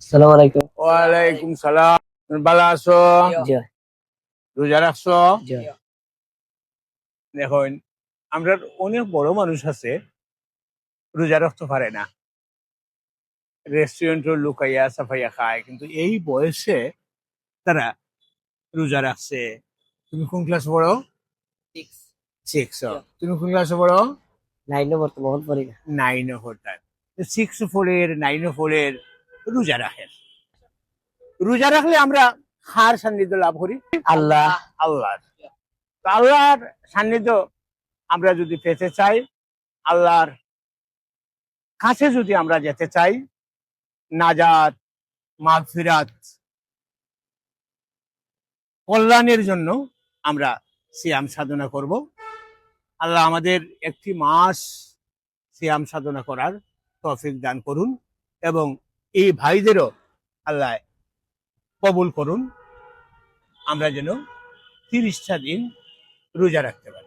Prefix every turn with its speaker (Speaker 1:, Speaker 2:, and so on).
Speaker 1: আসসালামু আলাইকুম।
Speaker 2: ওয়ালাইকুম সালাম। ভালো আছো?
Speaker 1: জি
Speaker 2: রোজা রাখছো?
Speaker 1: জি
Speaker 2: দেখুন, আমরা অনেক বড় মানুষ আছে রোজা রাখতে পারে না, রেস্টুরেন্টে লুকাইয়া সাফাইয়া খায়, কিন্তু এই বয়সে তারা রোজা রাখছে। তুমি কোন ক্লাস পড়ো? সিক্স। তুমি কোন ক্লাসে পড়ো?
Speaker 1: নাইনে বর্তমান পড়ি না।
Speaker 2: নাইনে পড়তাম। সিক্স ফোরের, নাইনে ফোরের রোজা রাখেন। রোজা রাখলে আমরা খার সান্নিধ্য লাভ করি
Speaker 1: আল্লাহ
Speaker 2: আল্লাহর। তো আল্লাহর সান্নিধ্য আমরা যদি পেতে চাই, আল্লাহর কাছে যদি আমরা যেতে চাই, নাজাত, মাগফিরাত, কল্যাণের জন্য আমরা সিয়াম সাধনা করব। আল্লাহ আমাদের একটি মাস সিয়াম সাধনা করার তৌফিক দান করুন এবং এই ভাইদেরও আল্লাহ কবুল করুন। আমরা যেন 30টা দিন রোজা রাখতে পারি।